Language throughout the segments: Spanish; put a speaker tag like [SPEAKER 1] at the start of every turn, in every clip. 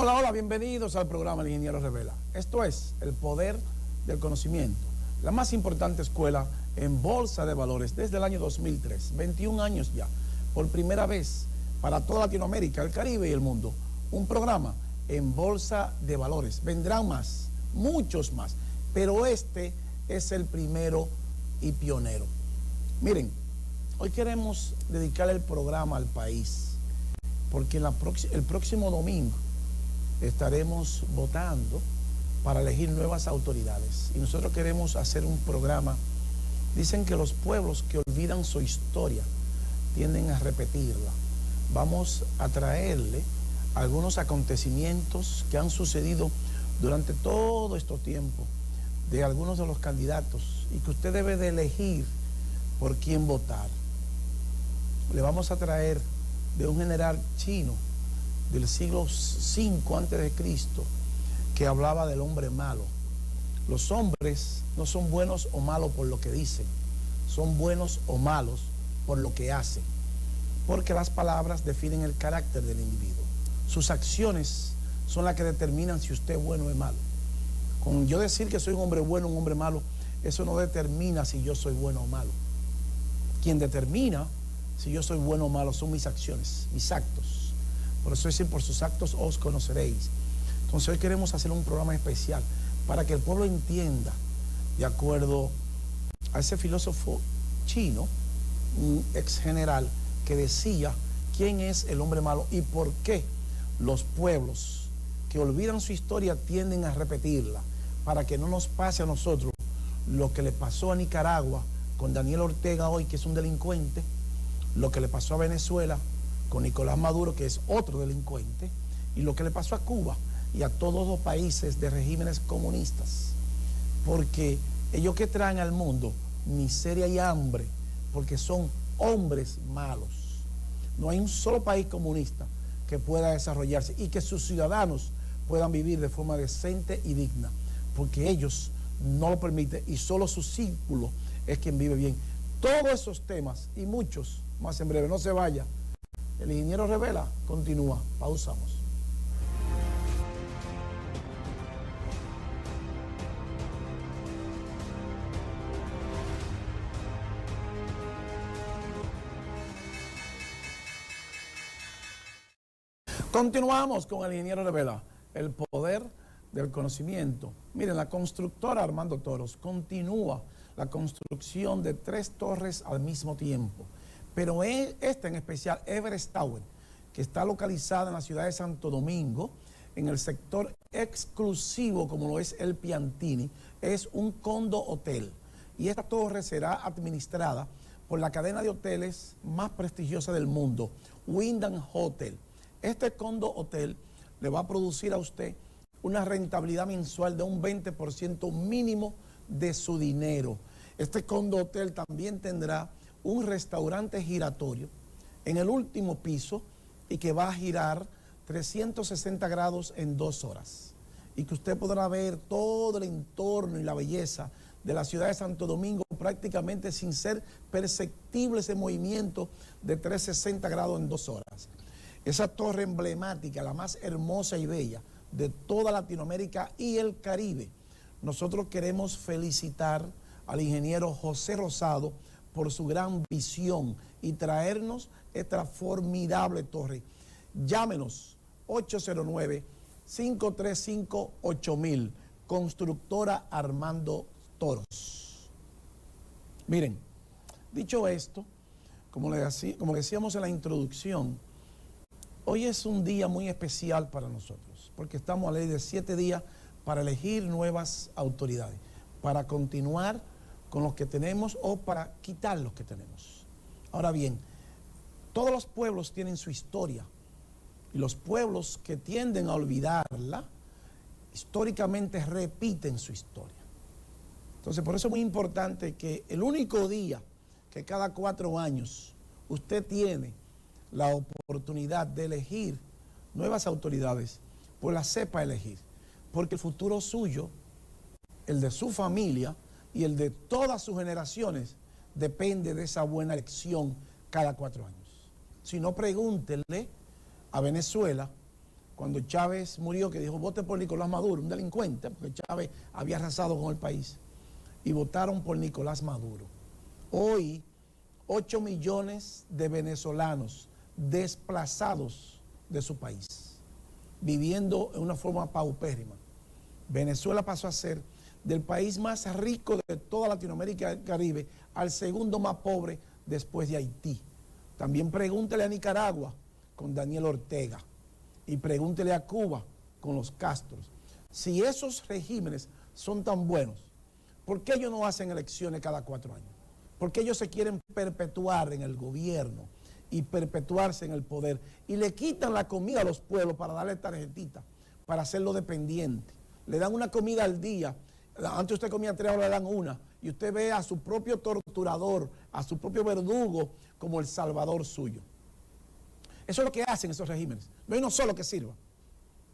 [SPEAKER 1] Hola, hola, bienvenidos al programa El Ingeniero Revela. Esto es el poder del conocimiento, la más importante escuela en bolsa de valores desde el año 2003, 21 años ya, por primera vez para toda Latinoamérica, el Caribe y el mundo, un programa en bolsa de valores. Vendrán más, muchos más, pero este es el primero y pionero. Miren, hoy queremos dedicar el programa al país, porque el próximo domingo estaremos votando para elegir nuevas autoridades. Y nosotros queremos hacer un programa. Dicen que los pueblos que olvidan su historia tienden a repetirla. Vamos a traerle algunos acontecimientos que han sucedido durante todo este tiempo de algunos de los candidatos y que usted debe de elegir por quién votar. Le vamos a traer de un general chino del siglo V a.C. que hablaba del hombre malo. Los hombres no son buenos o malos por lo que dicen, son buenos o malos por lo que hacen, porque las palabras definen el carácter del individuo. Sus acciones son las que determinan si usted es bueno o es malo. Con yo decir que soy un hombre bueno o un hombre malo, eso no determina si yo soy bueno o malo. Quien determina si yo soy bueno o malo son mis acciones, mis actos. Por eso dicen, por sus actos os conoceréis. Entonces hoy queremos hacer un programa especial para que el pueblo entienda, de acuerdo a ese filósofo chino, un ex general, que decía quién es el hombre malo y por qué los pueblos que olvidan su historia tienden a repetirla, para que no nos pase a nosotros lo que le pasó a Nicaragua con Daniel Ortega hoy, que es un delincuente, lo que le pasó a Venezuela con Nicolás Maduro, que es otro delincuente, y lo que le pasó a Cuba y a todos los países de regímenes comunistas, porque ellos que traen al mundo miseria y hambre, porque son hombres malos. No hay un solo país comunista que pueda desarrollarse y que sus ciudadanos puedan vivir de forma decente y digna, porque ellos no lo permiten y solo su círculo es quien vive bien. Todos esos temas y muchos más en breve. No se vaya. El Ingeniero Revela continúa. Pausamos. Continuamos con el Ingeniero Revela, el poder del conocimiento. Miren, la constructora Armando Toros continúa la construcción de 3 torres al mismo tiempo. Pero esta en especial, Everest Tower, que está localizada en la ciudad de Santo Domingo, en el sector exclusivo como lo es el Piantini, es un condo hotel. Y esta torre será administrada por la cadena de hoteles más prestigiosa del mundo, Wyndham Hotel. Este condo hotel le va a producir a usted una rentabilidad mensual de un 20% mínimo de su dinero. Este condo hotel también tendrá un restaurante giratorio en el último piso y que va a girar 360 grados en 2 horas. Y que usted podrá ver todo el entorno y la belleza de la ciudad de Santo Domingo prácticamente sin ser perceptible ese movimiento de 360 grados en 2 horas. Esa torre emblemática, la más hermosa y bella de toda Latinoamérica y el Caribe. Nosotros queremos felicitar al ingeniero José Rosado por su gran visión y traernos esta formidable torre. Llámenos 809-535-8000, constructora Armando Toros. Miren, dicho esto, como decíamos en la introducción, hoy es un día muy especial para nosotros, porque estamos a ley de 7 días para elegir nuevas autoridades, para continuar con los que tenemos o para quitar los que tenemos. Ahora bien, todos los pueblos tienen su historia y los pueblos que tienden a olvidarla, históricamente repiten su historia. Entonces, por eso es muy importante que el único día que cada 4 años usted tiene la oportunidad de elegir nuevas autoridades, pues la sepa elegir, porque el futuro suyo, el de su familia y el de todas sus generaciones depende de esa buena elección cada 4 años. Si no, pregúntenle a Venezuela cuando Chávez murió, que dijo, vote por Nicolás Maduro, un delincuente, porque Chávez había arrasado con el país, y votaron por Nicolás Maduro. Hoy, 8 millones de venezolanos desplazados de su país, viviendo en una forma paupérrima. Venezuela pasó a ser del país más rico de toda Latinoamérica y el Caribe al segundo más pobre después de Haití. También pregúntele a Nicaragua con Daniel Ortega y pregúntele a Cuba con los Castros. Si esos regímenes son tan buenos, ¿por qué ellos no hacen elecciones cada 4 años? ¿Por qué ellos se quieren perpetuar en el gobierno y perpetuarse en el poder? Y le quitan la comida a los pueblos para darle tarjetita, para hacerlo dependiente. Le dan una comida al día. Antes usted comía 3 horas, le dan una. Y usted ve a su propio torturador, a su propio verdugo, como el salvador suyo. Eso es lo que hacen esos regímenes. No hay uno solo que sirva.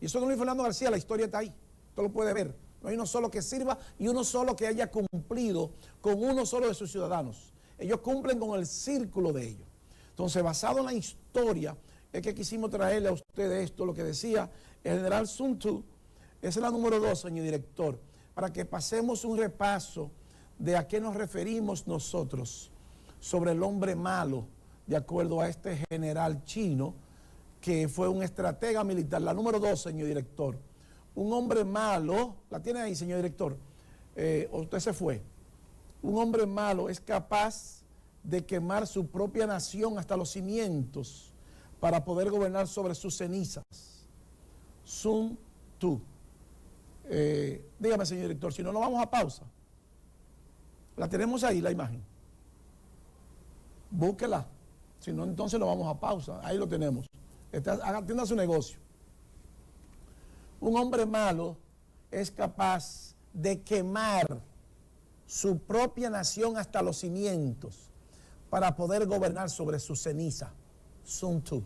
[SPEAKER 1] Y eso de Luis Fernando García, la historia está ahí. Usted lo puede ver. No hay uno solo que sirva y uno solo que haya cumplido con uno solo de sus ciudadanos. Ellos cumplen con el círculo de ellos. Entonces, basado en la historia, es que quisimos traerle a ustedes esto, lo que decía el general Sun Tzu. Esa es la número 2, señor director, para que pasemos un repaso de a qué nos referimos nosotros sobre el hombre malo, de acuerdo a este general chino, que fue un estratega militar. La número 2, señor director. Un hombre malo, la tiene ahí, señor director, usted se fue. Un hombre malo es capaz de quemar su propia nación hasta los cimientos para poder gobernar sobre sus cenizas. Sun Tzu. Dígame, señor director, si no, nos vamos a pausa. La tenemos ahí, la imagen. Búsquela. Si no, entonces nos vamos a pausa. Ahí lo tenemos. Atienda su negocio. Un hombre malo es capaz de quemar su propia nación hasta los cimientos para poder gobernar sobre su ceniza. Sun Tzu.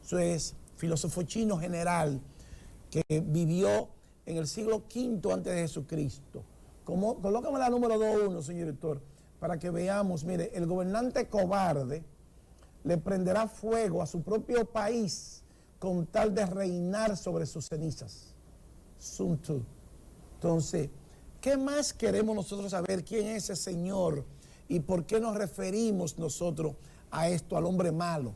[SPEAKER 1] Eso es filósofo chino general que vivió en el siglo V antes de Jesucristo. Colócame la número 2.1, señor director, para que veamos. Mire, el gobernante cobarde le prenderá fuego a su propio país con tal de reinar sobre sus cenizas. Sun Tzu. Entonces, ¿qué más queremos nosotros saber? ¿Quién es ese señor? ¿Y por qué nos referimos nosotros a esto, al hombre malo?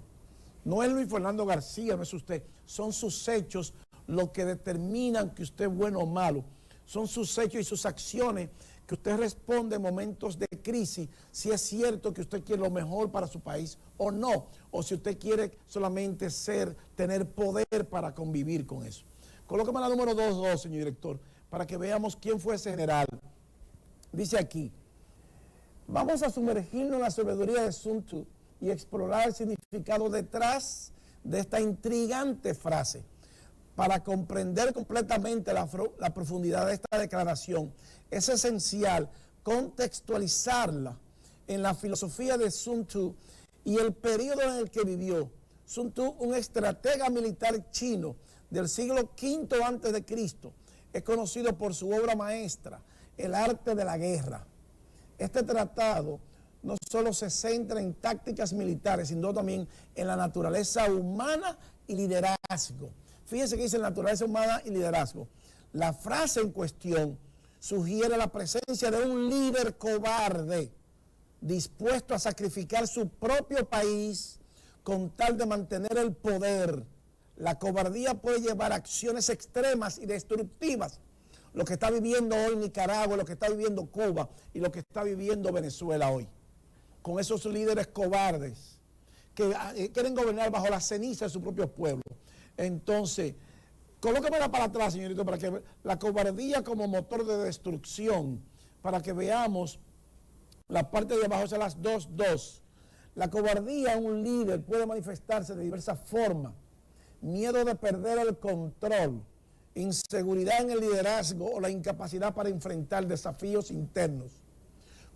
[SPEAKER 1] No es Luis Fernando García, no es usted. Son sus hechos lo que determinan que usted es bueno o malo. Son sus hechos y sus acciones que usted responde en momentos de crisis, si es cierto que usted quiere lo mejor para su país o no, o si usted quiere solamente tener poder para convivir con eso. Colóqueme la número 2, señor director, para que veamos quién fue ese general. Dice aquí, vamos a sumergirnos en la sabiduría de Sun Tzu y explorar el significado detrás de esta intrigante frase. Para comprender completamente la profundidad de esta declaración, es esencial contextualizarla en la filosofía de Sun Tzu y el periodo en el que vivió. Sun Tzu, un estratega militar chino del siglo V a.C., es conocido por su obra maestra, El arte de la guerra. Este tratado no solo se centra en tácticas militares, sino también en la naturaleza humana y liderazgo. Fíjense que dice naturaleza humana y liderazgo. La frase en cuestión sugiere la presencia de un líder cobarde, dispuesto a sacrificar su propio país con tal de mantener el poder. La cobardía puede llevar a acciones extremas y destructivas. Lo que está viviendo hoy Nicaragua, lo que está viviendo Cuba y lo que está viviendo Venezuela hoy. Con esos líderes cobardes que quieren gobernar bajo la ceniza de su propio pueblo. Entonces, colóquemela para atrás, señorito, para que la cobardía como motor de destrucción, para que veamos la parte de abajo, son las 2.2. La cobardía en un líder puede manifestarse de diversas formas. Miedo de perder el control, inseguridad en el liderazgo o la incapacidad para enfrentar desafíos internos.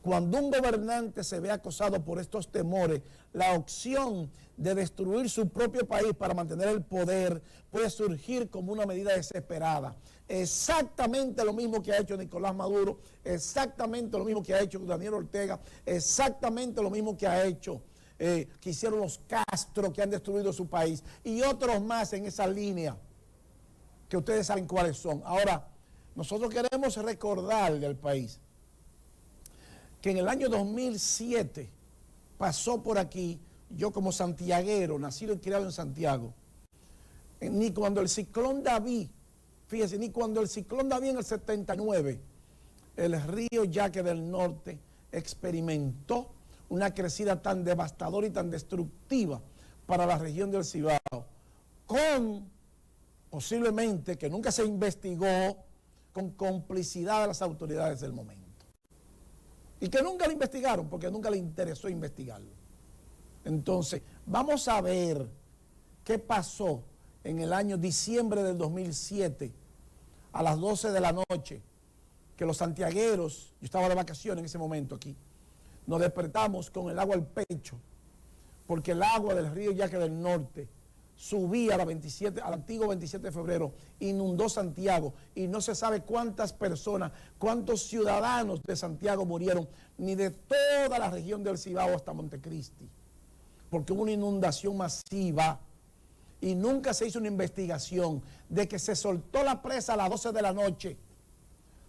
[SPEAKER 1] Cuando un gobernante se ve acosado por estos temores, la opción de destruir su propio país para mantener el poder puede surgir como una medida desesperada. Exactamente lo mismo que ha hecho Nicolás Maduro, exactamente lo mismo que ha hecho Daniel Ortega, exactamente lo mismo que ha hecho, que hicieron los Castro, que han destruido su país, y otros más en esa línea. que ustedes saben cuáles son. Ahora, nosotros queremos recordarle al país que en el año 2007 pasó por aquí, yo como santiaguero, nacido y criado en Santiago, ni cuando el ciclón David, fíjense, ni cuando el ciclón David en el 79, el río Yaque del Norte experimentó una crecida tan devastadora y tan destructiva para la región del Cibao, con posiblemente, que nunca se investigó, con complicidad de las autoridades del momento. Y que nunca lo investigaron, porque nunca le interesó investigarlo. Entonces, vamos a ver qué pasó en el año diciembre del 2007, a las 12 de la noche, que los santiagueros, yo estaba de vacaciones en ese momento aquí, nos despertamos con el agua al pecho, porque el agua del río Yaque del Norte subía al antiguo 27 de febrero, inundó Santiago y no se sabe cuántas personas, cuántos ciudadanos de Santiago murieron, ni de toda la región del Cibao hasta Montecristi, porque hubo una inundación masiva y nunca se hizo una investigación de que se soltó la presa a las 12 de la noche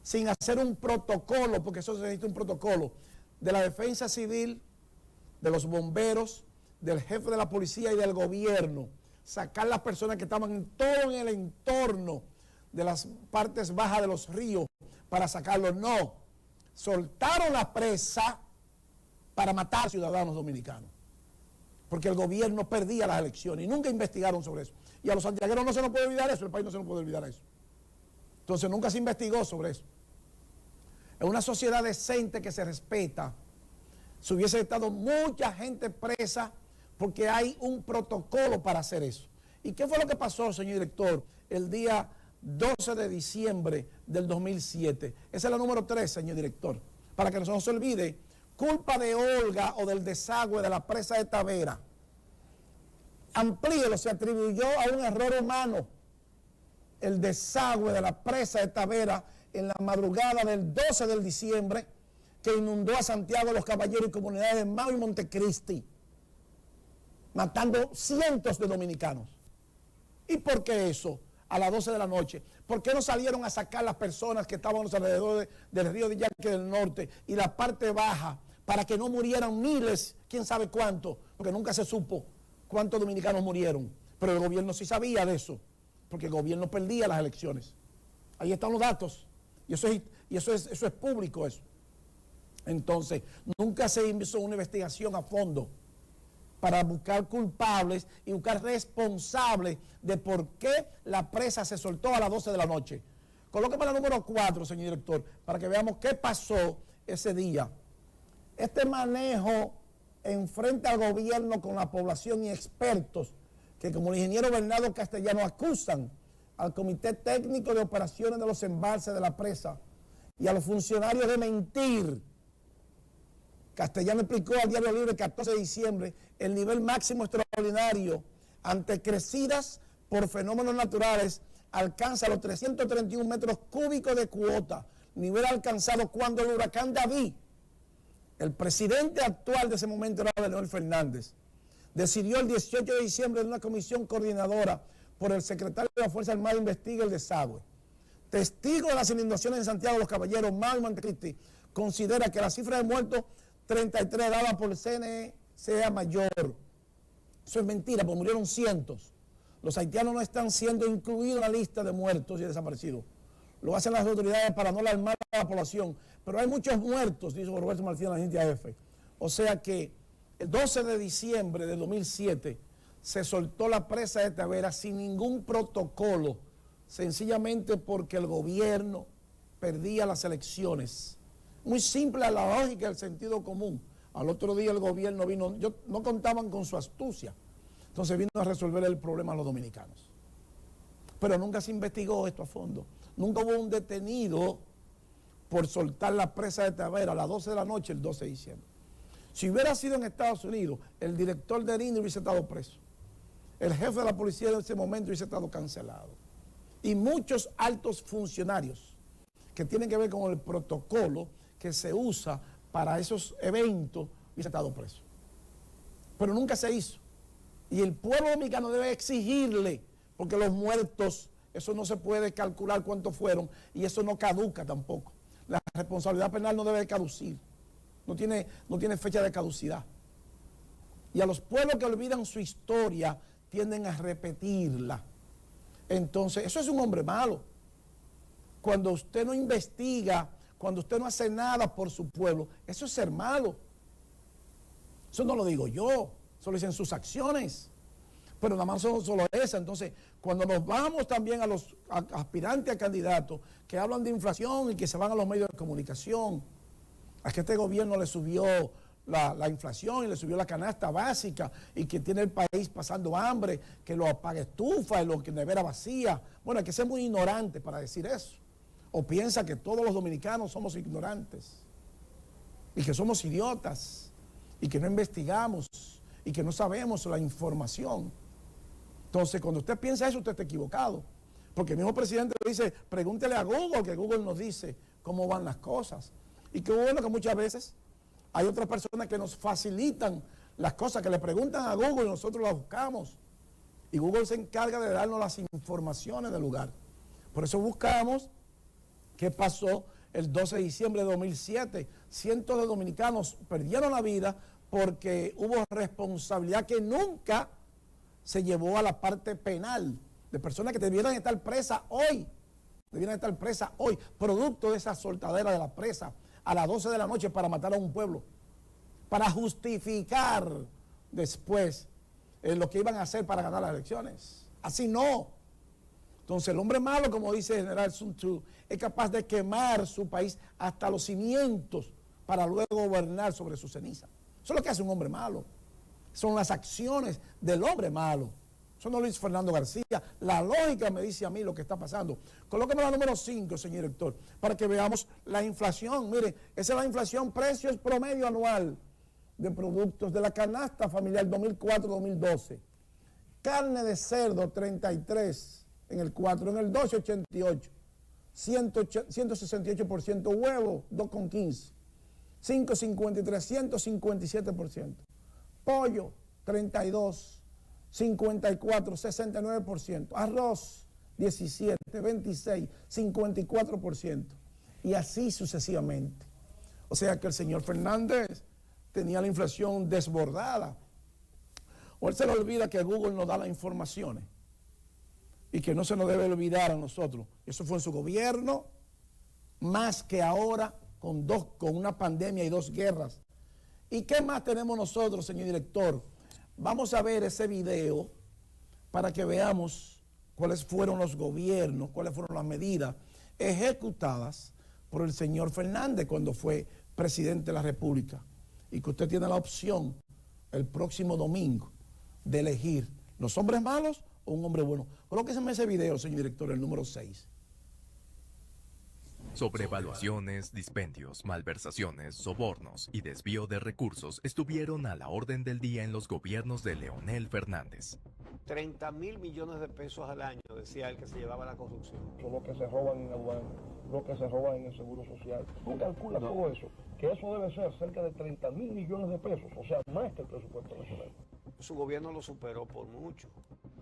[SPEAKER 1] sin hacer un protocolo, porque eso se necesita un protocolo de la defensa civil, de los bomberos, del jefe de la policía y del gobierno, sacar las personas que estaban en todo el entorno de las partes bajas de los ríos para sacarlos. No, soltaron la presa para matar ciudadanos dominicanos, porque el gobierno perdía las elecciones y nunca investigaron sobre eso. Y a los santiagueros no se nos puede olvidar eso, el país no se nos puede olvidar eso. Entonces nunca se investigó sobre eso. En una sociedad decente que se respeta, se hubiese estado mucha gente presa porque hay un protocolo para hacer eso. ¿Y qué fue lo que pasó, señor director, el día 12 de diciembre del 2007? Esa es la número 3, señor director, para que no se nos olvide. Culpa de Olga o del desagüe de la presa de Tavera. Amplíelo, se atribuyó a un error humano. El desagüe de la presa de Tavera en la madrugada del 12 de diciembre, que inundó a Santiago, Los Caballeros y comunidades de Mao y Montecristi, matando cientos de dominicanos. ¿Y por qué eso? A las 12 de la noche. ¿Por qué no salieron a sacar las personas que estaban a los alrededores del río de Yaque del Norte y la parte baja, para que no murieran miles, quién sabe cuántos? Porque nunca se supo cuántos dominicanos murieron. Pero el gobierno sí sabía de eso, porque el gobierno perdía las elecciones. Ahí están los datos. Y eso es público eso. Entonces, nunca se hizo una investigación a fondo para buscar culpables y buscar responsables de por qué la presa se soltó a las 12 de la noche. Colóqueme la número 4, señor director, para que veamos qué pasó ese día. Este manejo enfrente al gobierno con la población y expertos que, como el ingeniero Bernardo Castellano, acusan al Comité Técnico de Operaciones de los Embalses de la Presa y a los funcionarios de mentir. Castellano explicó al Diario Libre el 14 de diciembre el nivel máximo extraordinario ante crecidas por fenómenos naturales alcanza los 331 metros cúbicos de cuota, nivel alcanzado cuando el huracán David, el presidente actual de ese momento era Leonel Fernández, decidió el 18 de diciembre en una comisión coordinadora por el secretario de la Fuerza Armada investiga el desagüe. Testigo de las inundaciones en Santiago, Los Caballeros, Mao y Montecristi, considera que la cifra de muertos 33 dada por el CNE sea mayor. Eso es mentira, porque murieron cientos. Los haitianos no están siendo incluidos en la lista de muertos y desaparecidos. Lo hacen las autoridades para no alarmar a la población. Pero hay muchos muertos, dice Roberto Martínez, la gente AF. O sea que el 12 de diciembre de 2007 se soltó la presa de Tavera sin ningún protocolo, sencillamente porque el gobierno perdía las elecciones. Muy simple la lógica, el sentido común. Al otro día el gobierno vino, no contaban con su astucia, entonces vino a resolver el problema a los dominicanos. Pero nunca se investigó esto a fondo. Nunca hubo un detenido por soltar la presa de Tavera a las 12 de la noche el 12 de diciembre. Si hubiera sido en Estados Unidos, el director de INE hubiese estado preso. El jefe de la policía en ese momento hubiese estado cancelado. Y muchos altos funcionarios que tienen que ver con el protocolo que se usa para esos eventos, hubiese estado preso. Pero nunca se hizo. Y el pueblo dominicano debe exigirle, porque los muertos Eso no se puede calcular cuántos fueron y eso no caduca tampoco. La responsabilidad penal no debe de caducir. No tiene fecha de caducidad. Y a los pueblos que olvidan su historia tienden a repetirla. Entonces, eso es un hombre malo. Cuando usted no investiga, cuando usted no hace nada por su pueblo, eso es ser malo. Eso no lo digo yo, eso lo dicen sus acciones. Pero nada más son solo esa. Entonces, cuando nos vamos también a los aspirantes a candidatos que hablan de inflación y que se van a los medios de comunicación, a que este gobierno le subió la inflación y le subió la canasta básica y que tiene el país pasando hambre, que lo apaga estufa y lo que nevera vacía. Bueno, hay que ser muy ignorante para decir eso. O piensa que todos los dominicanos somos ignorantes y que somos idiotas y que no investigamos y que no sabemos la información. Entonces, cuando usted piensa eso, usted está equivocado. Porque el mismo presidente le dice, pregúntele a Google, que Google nos dice cómo van las cosas. Y qué bueno que muchas veces hay otras personas que nos facilitan las cosas, que le preguntan a Google y nosotros las buscamos. Y Google se encarga de darnos las informaciones del lugar. Por eso buscamos qué pasó el 12 de diciembre de 2007. Cientos de dominicanos perdieron la vida porque hubo responsabilidad que nunca se llevó a la parte penal de personas que debieran estar presas hoy. Debieran estar presas hoy, producto de esa soltadera de la presa a las 12 de la noche para matar a un pueblo, para justificar después lo que iban a hacer para ganar las elecciones. Así no. Entonces el hombre malo, como dice el general Sun Tzu, es capaz de quemar su país hasta los cimientos para luego gobernar sobre su ceniza. Eso es lo que hace un hombre malo. Son las acciones del hombre malo. Eso no lo dice Fernando García. La lógica me dice a mí lo que está pasando. Colóqueme la número 5, señor director, para que veamos la inflación. Mire, esa es la inflación, precios promedio anual de productos de la canasta familiar 2004-2012. Carne de cerdo, 33 en el 4, en el 12, 88. 168%, huevo, 2,15. 5,53, 157%. Pollo, 32, 54, 69%. Arroz, 17, 26, 54%. Y así sucesivamente. O sea que el señor Fernández tenía la inflación desbordada. O él se le olvida que Google nos da las informaciones y que no se nos debe olvidar a nosotros. Eso fue en su gobierno, más que ahora con una pandemia y 2 guerras. ¿Y qué más tenemos nosotros, señor director? Vamos a ver ese video para que veamos cuáles fueron los gobiernos, cuáles fueron las medidas ejecutadas por el señor Fernández cuando fue presidente de la República. Y que usted tiene la opción el próximo domingo de elegir los hombres malos o un hombre bueno. Colóquese ese video, señor director, el número 6.
[SPEAKER 2] Sobrevaluaciones, dispendios, malversaciones, sobornos y desvío de recursos estuvieron a la orden del día en los gobiernos de Leonel Fernández.
[SPEAKER 3] 30.000 millones de pesos al año, decía él, que se llevaba la corrupción.
[SPEAKER 4] Lo que se roban en el banco, lo que se roban en el seguro social. Tú calculas todo eso, que eso debe ser cerca de 30.000 millones de pesos, o sea, más que el presupuesto nacional.
[SPEAKER 3] Su gobierno lo superó por mucho.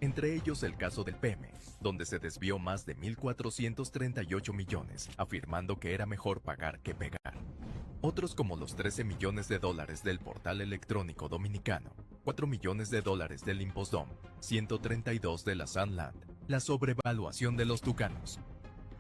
[SPEAKER 2] Entre ellos el caso del PEME, donde se desvió más de 1.438 millones, afirmando que era mejor pagar que pegar. Otros como los 13 millones de dólares del portal electrónico dominicano, 4 millones de dólares del Impostdom, 132 de la Sunland, la sobrevaluación de los tucanos,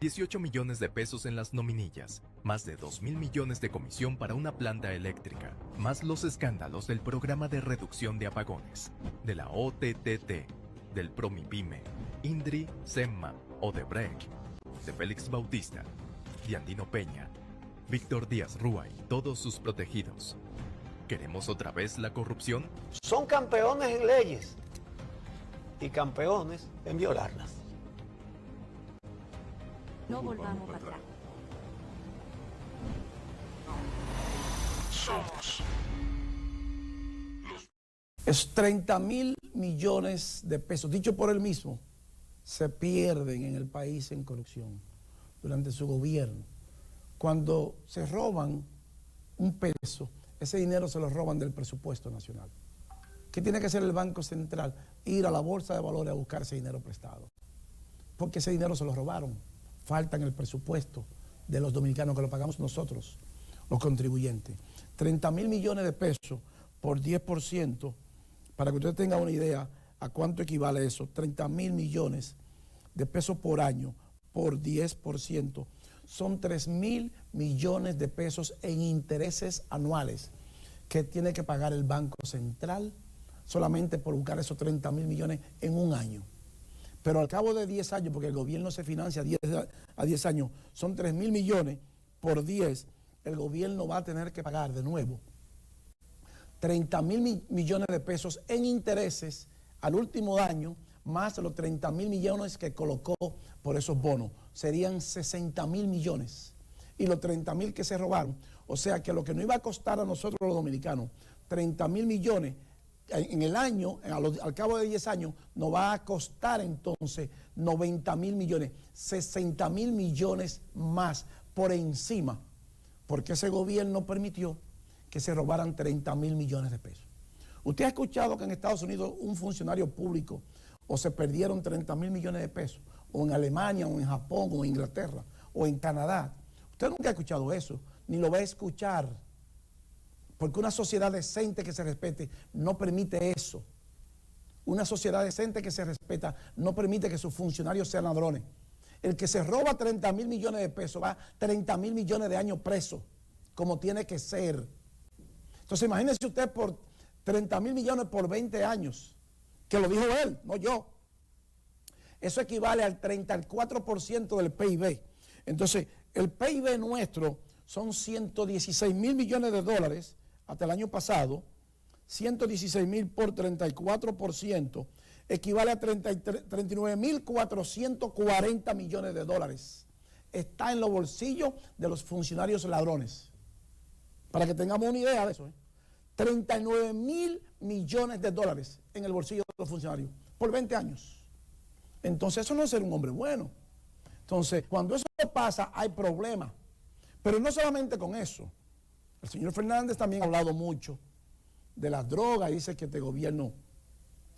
[SPEAKER 2] 18 millones de pesos en las nominillas, más de 2.000 millones de comisión para una planta eléctrica, más los escándalos del programa de reducción de apagones, de la OTTT, del Promipyme, Indri, Semma, Odebrecht, de Félix Bautista, de Andino Peña, Víctor Díaz Rúa y todos sus protegidos. ¿Queremos otra vez la corrupción?
[SPEAKER 3] Son campeones en leyes y campeones en violarlas.
[SPEAKER 5] No volvamos para atrás.
[SPEAKER 1] Es 30.000 millones de pesos, dicho por él mismo, se pierden en el país en corrupción durante su gobierno. Cuando se roban un peso, ese dinero se lo roban del presupuesto nacional. ¿Qué tiene que hacer el Banco Central? Ir a la Bolsa de Valores a buscar ese dinero prestado. porque ese dinero se lo robaron. Falta en el presupuesto de los dominicanos, que lo pagamos nosotros, los contribuyentes. 30.000 millones de pesos por 10%, para que usted tenga una idea a cuánto equivale eso. 30.000 millones de pesos por año por 10%. Son 3.000 millones de pesos en intereses anuales que tiene que pagar el Banco Central solamente por buscar esos 30.000 millones en un año. Pero al cabo de 10 años, porque el gobierno se financia a 10 años, son 3.000 millones por 10, el gobierno va a tener que pagar de nuevo 30.000 millones de pesos en intereses al último año, más los 30.000 millones que colocó por esos bonos. Serían 60.000 millones. Y los 30.000 que se robaron. O sea que lo que no iba a costar a nosotros los dominicanos, 30.000 millones, en el año, al cabo de 10 años, nos va a costar entonces 90.000 millones, 60.000 millones más por encima, porque ese gobierno permitió que se robaran 30.000 millones de pesos. ¿Usted ha escuchado que en Estados Unidos un funcionario público o se perdieron 30.000 millones de pesos, o en Alemania, o en Japón, o en Inglaterra, o en Canadá? Usted nunca ha escuchado eso, ni lo va a escuchar, porque una sociedad decente que se respete no permite eso. Una sociedad decente que se respeta no permite que sus funcionarios sean ladrones. El que se roba 30.000 millones de pesos va 30.000 millones de años preso, como tiene que ser. Entonces imagínese usted por 30.000 millones por 20 años, que lo dijo él, no yo. Eso equivale al 34% del PIB. Entonces, el PIB nuestro son 116.000 millones de dólares hasta el año pasado. 116.000 por 34% equivale a 39.440 millones de dólares. Está en los bolsillos de los funcionarios ladrones. Para que tengamos una idea de eso, 39.000 millones de dólares en el bolsillo de los funcionarios por 20 años. Entonces eso no es ser un hombre bueno. Entonces, cuando eso pasa, hay problemas. Pero no solamente con eso. El señor Fernández también ha hablado mucho de las drogas y dice que este gobierno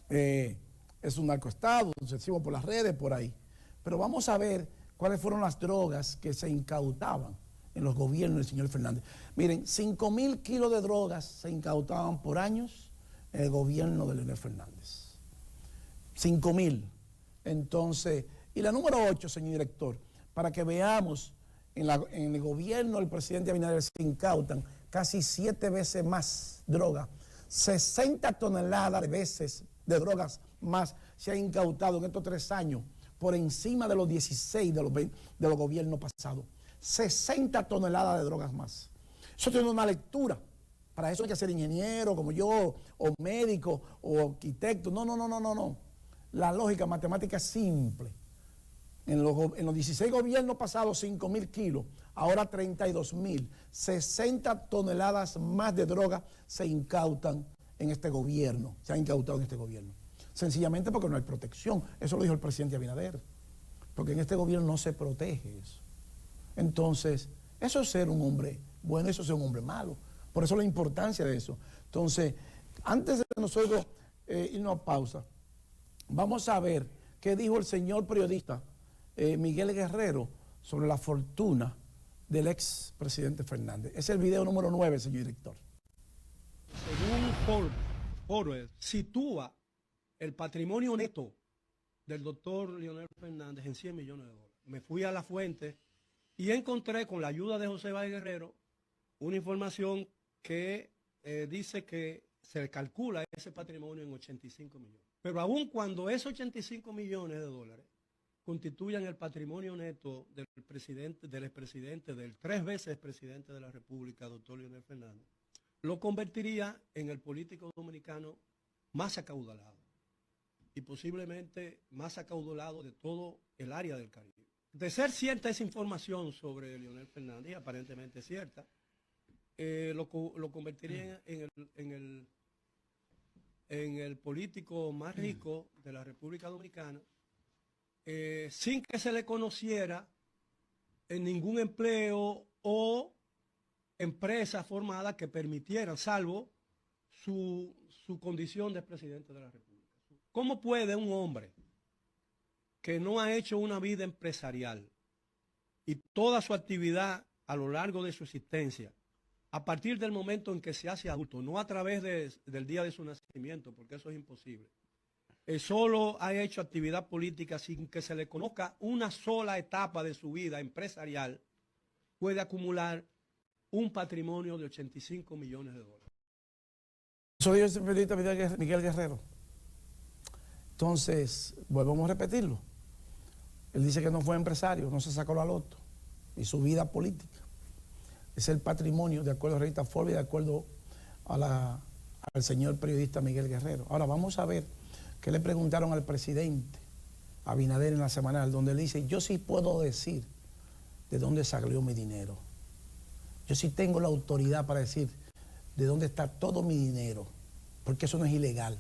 [SPEAKER 1] es un narcoestado, obsesivo por las redes, por ahí. Pero vamos a ver cuáles fueron las drogas que se incautaban en los gobiernos del señor Fernández. Miren, 5.000 kilos de drogas se incautaban por años en el gobierno de Leonel Fernández. 5.000. Entonces, y la número 8, señor director, para que veamos, en el gobierno del presidente Abinader se incautan casi 7 veces más droga. 60 toneladas de veces de drogas más se han incautado en estos 3 años, por encima de los 16 de los gobiernos pasados. 60 toneladas de drogas más. Eso tiene una lectura. Para eso hay que ser ingeniero como yo, o médico, o arquitecto. No. La lógica matemática es simple. En los 16 gobiernos pasados, 5.000 kilos, ahora 32.000. 60 toneladas más de droga se incautan en este gobierno. Se han incautado en este gobierno. Sencillamente porque no hay protección. Eso lo dijo el presidente Abinader. Porque en este gobierno no se protege eso. Entonces, eso es ser un hombre bueno, eso es ser un hombre malo. Por eso la importancia de eso. Entonces, antes de nosotros irnos a pausa, vamos a ver qué dijo el señor periodista Miguel Guerrero sobre la fortuna del ex presidente Fernández. Es el video número 9, señor director.
[SPEAKER 6] Según Forbes, sitúa el patrimonio neto del doctor Leonel Fernández en 100 millones de dólares. Me fui a la fuente y encontré, con la ayuda de José Báez Guerrero, una información que dice que se calcula ese patrimonio en 85 millones. Pero aun cuando esos 85 millones de dólares constituyan el patrimonio neto del presidente, del expresidente, del 3 veces presidente de la República, doctor Leonel Fernández, lo convertiría en el político dominicano más acaudalado y posiblemente más acaudalado de todo el área del Caribe. De ser cierta esa información sobre Leonel Fernández, aparentemente es cierta, lo convertiría en el político más rico de la República Dominicana, sin que se le conociera en ningún empleo o empresa formada que permitieran, salvo su condición de presidente de la República. ¿Cómo puede un hombre que no ha hecho una vida empresarial y toda su actividad a lo largo de su existencia, a partir del momento en que se hace adulto, no a través del día de su nacimiento, porque eso es imposible, solo ha hecho actividad política sin que se le conozca una sola etapa de su vida empresarial, puede acumular un patrimonio de 85 millones de dólares.
[SPEAKER 1] Eso dijo el periodista Miguel Guerrero. Entonces, volvemos a repetirlo. Él dice que no fue empresario, no se sacó la loto, y su vida política. Es el patrimonio, de acuerdo a la revista Forbes y de acuerdo al señor periodista Miguel Guerrero. Ahora vamos a ver qué le preguntaron al presidente Abinader en la semanal, donde él dice, yo sí puedo decir de dónde salió mi dinero. Yo sí tengo la autoridad para decir de dónde está todo mi dinero, porque eso no es ilegal.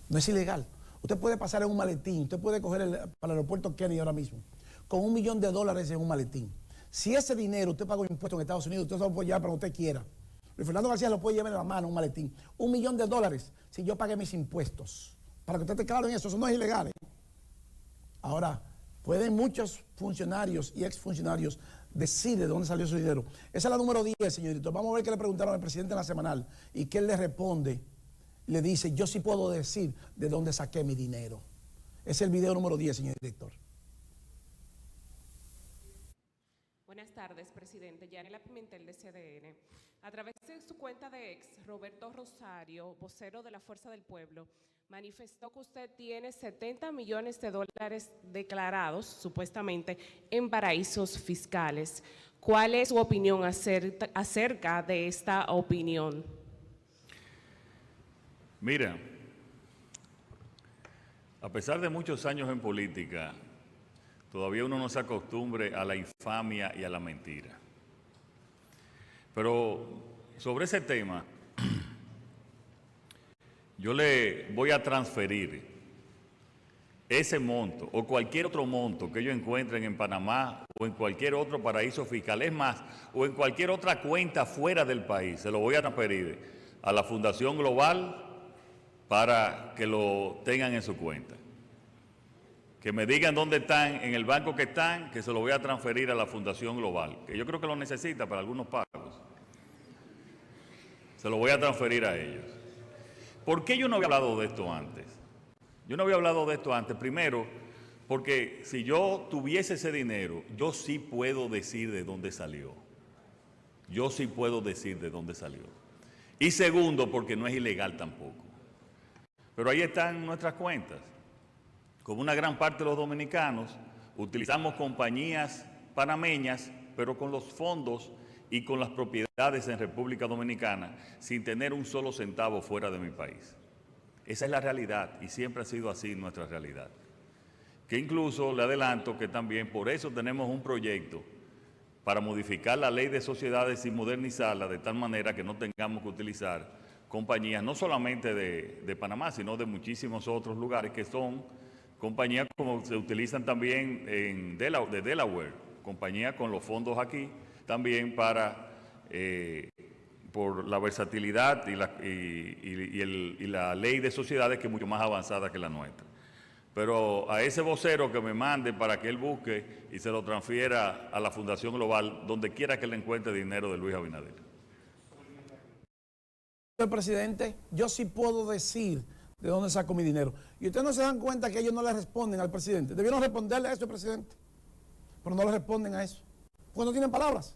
[SPEAKER 1] No es ilegal. Usted puede pasar en un maletín, usted puede coger para el aeropuerto Kennedy ahora mismo, con $1 millón en un maletín. Si ese dinero usted paga un impuesto en Estados Unidos, usted se lo puede llevar para donde usted quiera. Luis Fernando García lo puede llevar en la mano, un maletín. $1 millón si yo pagué mis impuestos. Para que usted esté claro en eso no es ilegal. ¿Eh? Ahora, pueden muchos funcionarios y exfuncionarios decir de dónde salió su dinero. Esa es la número 10, señor director. Vamos a ver qué le preguntaron al presidente en la semanal y qué él le responde. Le dice, yo sí puedo decir de dónde saqué mi dinero. Ese es el video número 10, señor director.
[SPEAKER 7] Buenas tardes, presidente. Yanela Pimentel, de CDN. A través de su cuenta de ex, Roberto Rosario, vocero de la Fuerza del Pueblo, manifestó que usted tiene 70 millones de dólares declarados, supuestamente, en paraísos fiscales. ¿Cuál es su opinión acerca de esta opinión?
[SPEAKER 8] Mira, a pesar de muchos años en política, todavía uno no se acostumbre a la infamia y a la mentira. Pero sobre ese tema, yo le voy a transferir ese monto o cualquier otro monto que ellos encuentren en Panamá o en cualquier otro paraíso fiscal, es más, o en cualquier otra cuenta fuera del país, se lo voy a transferir a la Fundación Global para que lo tengan en su cuenta. Que me digan dónde están, en el banco que están, que se lo voy a transferir a la Fundación Global, que yo creo que lo necesita para algunos pagos. Se lo voy a transferir a ellos. ¿Por qué yo no había hablado de esto antes? Yo no había hablado de esto antes, primero, porque si yo tuviese ese dinero, yo sí puedo decir de dónde salió. Yo sí puedo decir de dónde salió. Y segundo, porque no es ilegal tampoco. Pero ahí están nuestras cuentas. Como una gran parte de los dominicanos, utilizamos compañías panameñas, pero con los fondos y con las propiedades en República Dominicana, sin tener un solo centavo fuera de mi país. Esa es la realidad y siempre ha sido así nuestra realidad. Que incluso le adelanto que también por eso tenemos un proyecto para modificar la ley de sociedades y modernizarla de tal manera que no tengamos que utilizar compañías no solamente de Panamá, sino de muchísimos otros lugares que son compañías como se utilizan también de Delaware, compañías con los fondos aquí también para, por la versatilidad y la ley de sociedades que es mucho más avanzada que la nuestra. Pero a ese vocero que me mande para que él busque y se lo transfiera a la Fundación Global, donde quiera que le encuentre dinero de Luis Abinader.
[SPEAKER 1] El presidente, yo sí puedo decir de dónde saco mi dinero. Y ustedes no se dan cuenta que ellos no le responden al presidente. Debieron responderle a eso, presidente. Pero no le responden a eso. Porque no tienen palabras.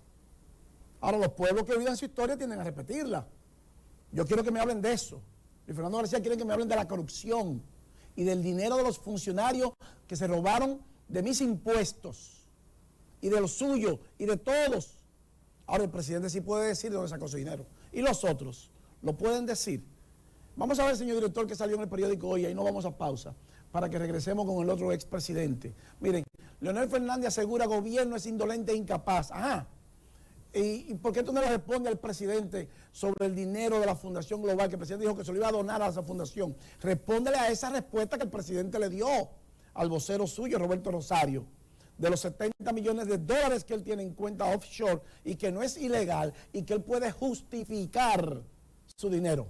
[SPEAKER 1] Ahora los pueblos que olvidan su historia tienden a repetirla. Yo quiero que me hablen de eso. Y Fernando García quiere que me hablen de la corrupción y del dinero de los funcionarios que se robaron de mis impuestos y de los suyos y de todos. Ahora el presidente sí puede decir de dónde sacó su dinero. Y los otros lo pueden decir. Vamos a ver, señor director, que salió en el periódico hoy, ahí no vamos a pausa, para que regresemos con el otro expresidente. Miren, Leonel Fernández asegura gobierno es indolente e incapaz. Ajá. ¿Y por qué tú no le respondes al presidente sobre el dinero de la Fundación Global, que el presidente dijo que se lo iba a donar a esa fundación? Respóndele a esa respuesta que el presidente le dio al vocero suyo, Roberto Rosario, de los 70 millones de dólares que él tiene en cuenta offshore y que no es ilegal y que él puede justificar su dinero.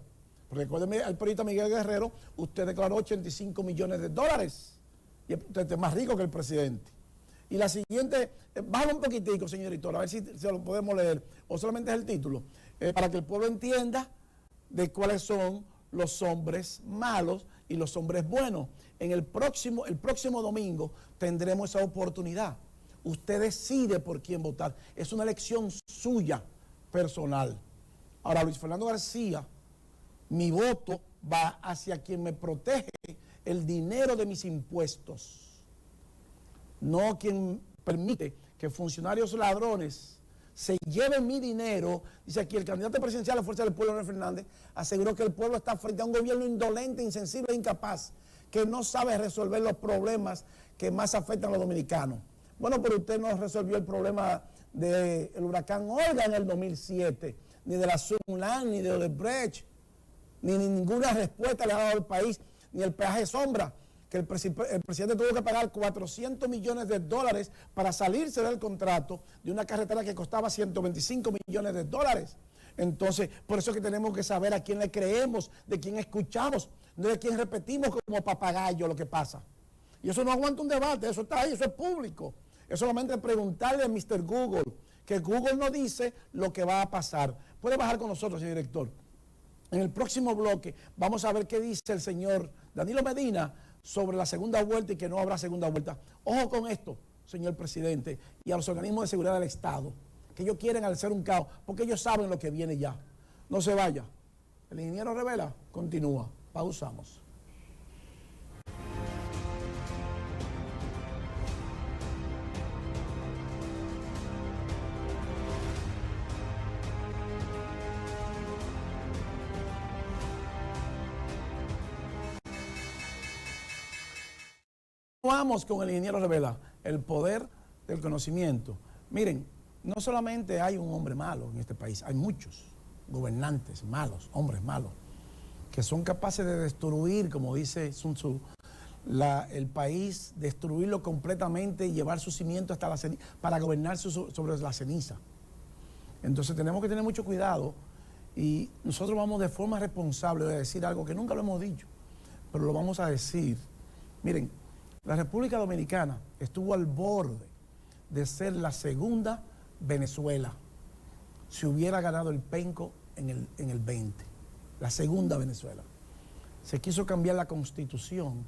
[SPEAKER 1] Recuérdeme al periodista Miguel Guerrero, usted declaró 85 millones de dólares y usted es más rico que el presidente. Y la siguiente, bájalo un poquitico, señor editor, a ver si se lo podemos leer, o solamente es el título, para que el pueblo entienda de cuáles son los hombres malos y los hombres buenos. El próximo domingo tendremos esa oportunidad. Usted decide por quién votar. Es una elección suya, personal. Ahora, Luis Fernando García, mi voto va hacia quien me protege el dinero de mis impuestos. No quien permite que funcionarios ladrones se lleven mi dinero. Dice aquí, el candidato presidencial de la Fuerza del Pueblo, Leonel Fernández, aseguró que el pueblo está frente a un gobierno indolente, insensible e incapaz, que no sabe resolver los problemas que más afectan a los dominicanos. Bueno, pero usted no resolvió el problema del huracán Olga en el 2007, ni de la Sunland, ni de Odebrecht, ni ninguna respuesta le ha dado al país, ni el peaje sombra, que el presidente tuvo que pagar $400 millones para salirse del contrato de una carretera que costaba $125 millones. Entonces, por eso es que tenemos que saber a quién le creemos, de quién escuchamos, no de quién repetimos como papagayo lo que pasa. Y eso no aguanta un debate, eso está ahí, eso es público. Es solamente preguntarle a Mr. Google, que Google no dice lo que va a pasar. Puede bajar con nosotros, señor director. En el próximo bloque vamos a ver qué dice el señor Danilo Medina sobre la segunda vuelta y que no habrá segunda vuelta. Ojo con esto, señor presidente, y a los organismos de seguridad del Estado, que ellos quieren hacer un caos, porque ellos saben lo que viene ya. No se vaya. El ingeniero Revela continúa. Pausamos. Vamos con el ingeniero Revela, el poder del conocimiento. Miren, no solamente hay un hombre malo en este país, hay muchos gobernantes malos, hombres malos, que son capaces de destruir, como dice Sun Tzu, el país, destruirlo completamente y llevar su cimiento hasta la ceniza, para gobernar sobre la ceniza. Entonces tenemos que tener mucho cuidado y nosotros vamos de forma responsable a decir algo que nunca lo hemos dicho, pero lo vamos a decir. Miren, la República Dominicana estuvo al borde de ser la segunda Venezuela si hubiera ganado el penco en el 20. La segunda Venezuela. Se quiso cambiar la constitución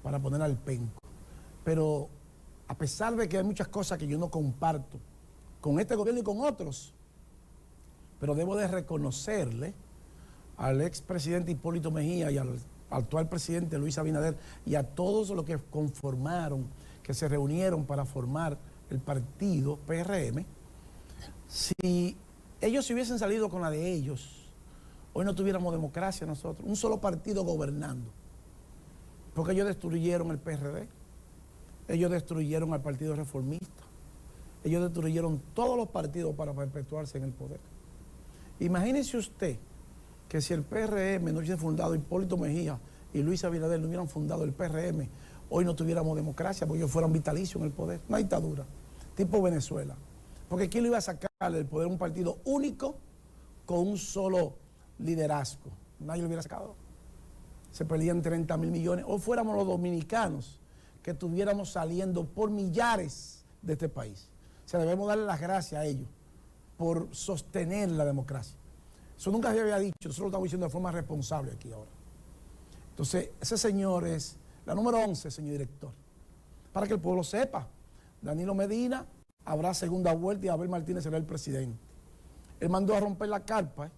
[SPEAKER 1] para poner al penco. Pero a pesar de que hay muchas cosas que yo no comparto con este gobierno y con otros, pero debo de reconocerle al expresidente Hipólito Mejía y al actual presidente Luis Abinader y a todos los que conformaron, que se reunieron para formar el partido PRM, si ellos se hubiesen salido con la de ellos, hoy no tuviéramos democracia nosotros, un solo partido gobernando, porque ellos destruyeron el PRD, ellos destruyeron al Partido Reformista, ellos destruyeron todos los partidos para perpetuarse en el poder. Imagínese usted que si el PRM no hubiese fundado Hipólito Mejía y Luis Abinader no hubieran fundado el PRM, hoy no tuviéramos democracia porque ellos fueran vitalicios en el poder, una dictadura, tipo Venezuela. Porque ¿quién le iba a sacarle el poder a un partido único con un solo liderazgo? Nadie lo hubiera sacado. Se perdían 30.000 millones. O fuéramos los dominicanos que estuviéramos saliendo por millares de este país. O sea, debemos darle las gracias a ellos por sostener la democracia. Eso nunca se había dicho, nosotros lo estamos diciendo de forma responsable aquí ahora. Entonces, ese señor es la número 11, señor director. Para que el pueblo sepa, Danilo Medina habrá segunda vuelta y Abel Martínez será el presidente. Él mandó a romper la carpa,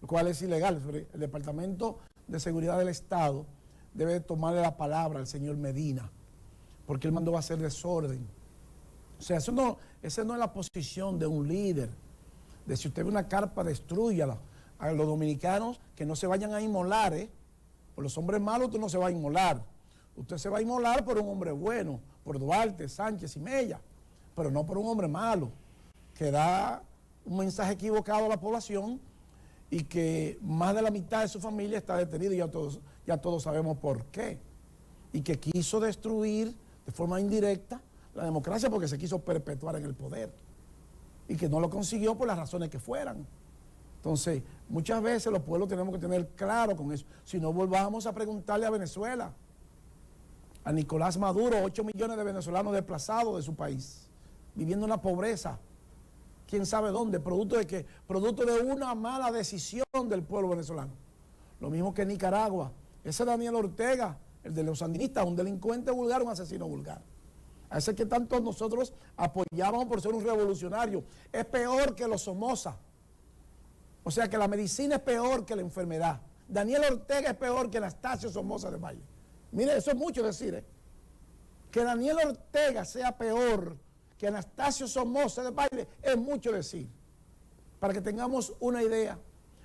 [SPEAKER 1] lo cual es ilegal. El Departamento de Seguridad del Estado debe tomarle la palabra al señor Medina, porque él mandó a hacer desorden. O sea, esa no es la posición de un líder, de si usted ve una carpa, destrúyala. A los dominicanos que no se vayan a inmolar, por los hombres malos usted no se va a inmolar. Usted se va a inmolar por un hombre bueno, por Duarte, Sánchez y Mella, pero no por un hombre malo, que da un mensaje equivocado a la población y que más de la mitad de su familia está detenida, y ya todos sabemos por qué. Y que quiso destruir de forma indirecta la democracia porque se quiso perpetuar en el poder. Y que no lo consiguió por las razones que fueran. Entonces, muchas veces los pueblos tenemos que tener claro con eso. Si no, volvamos a preguntarle a Venezuela. a Nicolás Maduro, 8 millones de venezolanos desplazados de su país, viviendo en la pobreza, quién sabe dónde, producto de qué, producto de una mala decisión del pueblo venezolano. Lo mismo que Nicaragua, ese Daniel Ortega, el de los sandinistas, un delincuente vulgar, un asesino vulgar. A ese que tanto nosotros apoyábamos por ser un revolucionario, es peor que los Somoza. O sea que la medicina es peor que la enfermedad. Daniel Ortega es peor que Anastasio Somoza de Valle. Mire, eso es mucho decir, ¿eh? Que Daniel Ortega sea peor que Anastasio Somoza de Valle es mucho decir. Para que tengamos una idea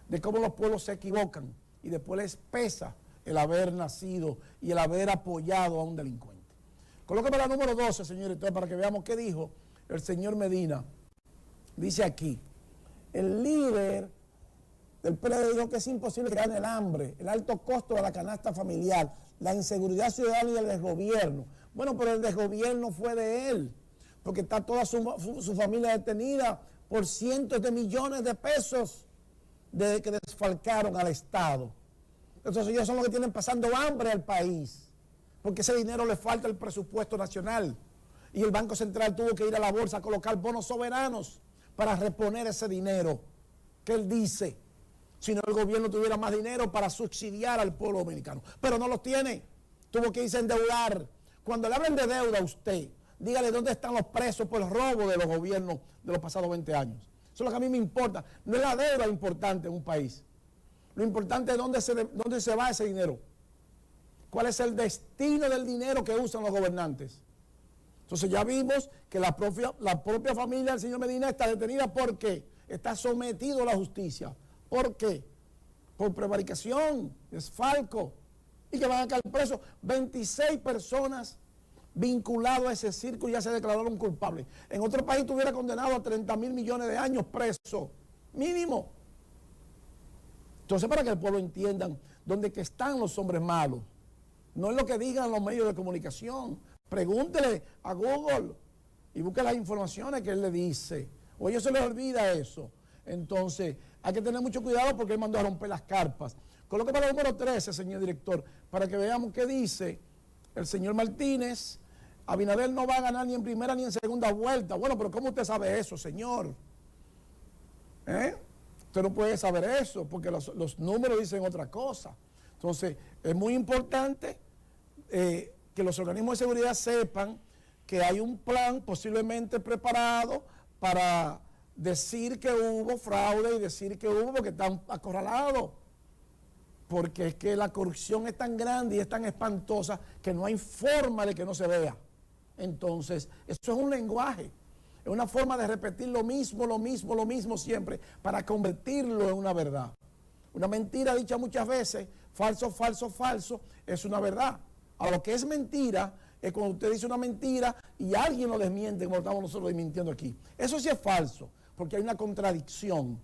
[SPEAKER 1] de cómo los pueblos se equivocan y después les pesa el haber nacido y el haber apoyado a un delincuente. Colóqueme la número 12, señor, entonces, para que veamos qué dijo el señor Medina. Dice aquí, el líder del PLD dijo que es imposible crear el hambre, el alto costo de la canasta familiar, la inseguridad ciudadana y el desgobierno. Bueno, pero el desgobierno fue de él, porque está toda su familia detenida por cientos de millones de pesos desde que desfalcaron al Estado. Entonces ellos son los que tienen pasando hambre al país, porque ese dinero le falta al presupuesto nacional. Y el Banco Central tuvo que ir a la bolsa a colocar bonos soberanos para reponer ese dinero que él dice. Si no, el gobierno tuviera más dinero para subsidiar al pueblo dominicano. Pero no lo tiene. Tuvo que irse a endeudar. Cuando le hablen de deuda a usted, dígale dónde están los presos por el robo de los gobiernos de los pasados 20 años. Eso es lo que a mí me importa. No es la deuda importante en un país. Lo importante es dónde se va ese dinero. ¿Cuál es el destino del dinero que usan los gobernantes? Entonces ya vimos que la propia familia del señor Medina está detenida porque está sometido a la justicia. ¿Por qué? Por prevaricación, desfalco, y que van a caer presos 26 personas vinculadas a ese circo y ya se declararon culpables. En otro país estuviera condenado a 30.000 millones de años preso, mínimo. Entonces, para que el pueblo entienda dónde que están los hombres malos, no es lo que digan los medios de comunicación. Pregúntele a Google y busque las informaciones que él le dice. O a ellos se les olvida eso. Entonces, hay que tener mucho cuidado porque él mandó a romper las carpas. Coloque para el número 13, señor director, para que veamos qué dice el señor Martínez. Abinader no va a ganar ni en primera ni en segunda vuelta. Bueno, pero ¿cómo usted sabe eso, señor? Usted no puede saber eso porque los números dicen otra cosa. Entonces, es muy importante que los organismos de seguridad sepan que hay un plan posiblemente preparado para decir que hubo fraude y decir que hubo porque están acorralados. Porque es que la corrupción es tan grande y es tan espantosa que no hay forma de que no se vea. Entonces, eso es un lenguaje, es una forma de repetir lo mismo siempre para convertirlo en una verdad. Una mentira dicha muchas veces, falso, es una verdad. Ahora, lo que es mentira es cuando usted dice una mentira y alguien lo desmiente, como estamos nosotros desmintiendo aquí. Eso sí es falso, porque hay una contradicción.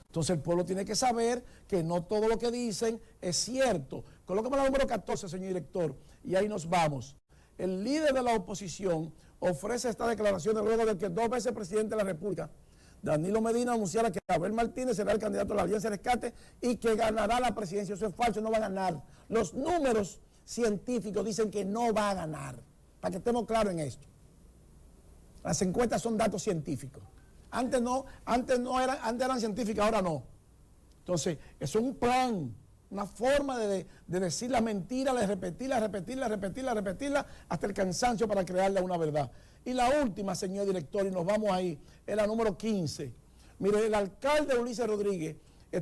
[SPEAKER 1] Entonces el pueblo tiene que saber que no todo lo que dicen es cierto. Colócame la número 14, señor director, y ahí nos vamos. El líder de la oposición ofrece esta declaración luego de que 2 veces presidente de la República, Danilo Medina, anunciara que Abel Martínez será el candidato a la Alianza Rescate y que ganará la presidencia. Eso es falso, no va a ganar. Los números científicos dicen que no va a ganar. Para que estemos claros en esto. Las encuestas son datos científicos. Antes eran científicas, ahora no. Entonces, eso es un plan, una forma de decir la mentira, de repetirla hasta el cansancio para crearle una verdad. Y la última, señor director, y nos vamos ahí, es la número 15. Mire, el alcalde Ulises Rodríguez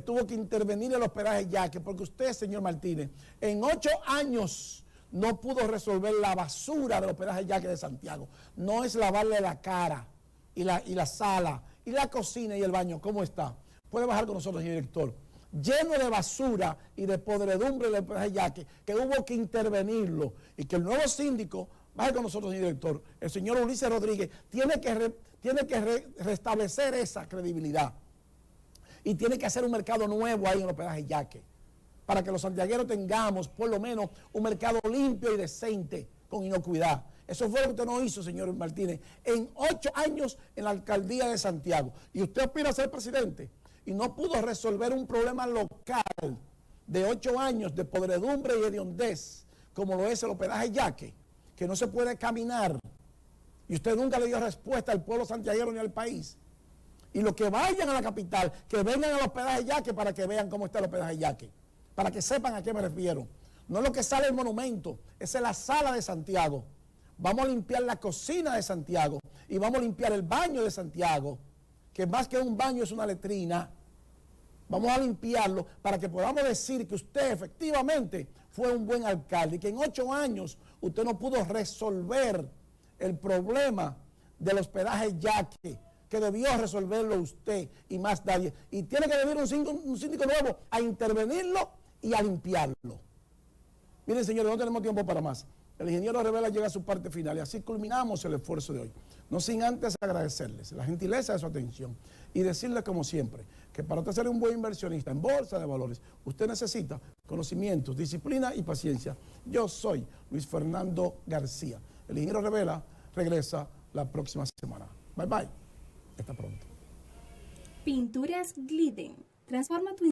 [SPEAKER 1] tuvo que intervenir en los hospedajes Yaque, porque usted, señor Martínez, en 8 años no pudo resolver la basura del hospedaje Yaque de Santiago. No es lavarle la cara y la sala y la cocina y el baño. ¿Cómo está? Puede bajar con nosotros, señor director. Lleno de basura y de podredumbre del hospedaje Yaque, que hubo que intervenirlo y que el nuevo síndico, baje con nosotros, señor director, el señor Ulises Rodríguez, tiene que restablecer esa credibilidad. Y tiene que hacer un mercado nuevo ahí en el hospedaje Yaque, para que los santiagueros tengamos por lo menos un mercado limpio y decente, con inocuidad. Eso fue lo que usted no hizo, señor Martínez, en 8 años en la alcaldía de Santiago. Y usted aspira a ser presidente y no pudo resolver un problema local de 8 años de podredumbre y hediondez como lo es el hospedaje Yaque, que no se puede caminar, y usted nunca le dio respuesta al pueblo santiaguero ni al país. Y los que vayan a la capital, que vengan al hospedaje Yaque para que vean cómo está el hospedaje Yaque, para que sepan a qué me refiero. No es lo que sale el monumento, esa es la sala de Santiago. Vamos a limpiar la cocina de Santiago y vamos a limpiar el baño de Santiago, que más que un baño es una letrina. Vamos a limpiarlo para que podamos decir que usted efectivamente fue un buen alcalde y que en 8 años usted no pudo resolver el problema del hospedaje Yaque, que debió resolverlo usted y más nadie. Y tiene que venir un síndico nuevo a intervenirlo y a limpiarlo. Miren, señores, no tenemos tiempo para más. El ingeniero Revela llega a su parte final y así culminamos el esfuerzo de hoy. No sin antes agradecerles la gentileza de su atención y decirles, como siempre, que para usted ser un buen inversionista en bolsa de valores, usted necesita conocimientos, disciplina y paciencia. Yo soy Luis Fernando García. El ingeniero Revela regresa la próxima semana. Bye bye. Hasta pronto.
[SPEAKER 5] Pinturas Glidden. Transforma tu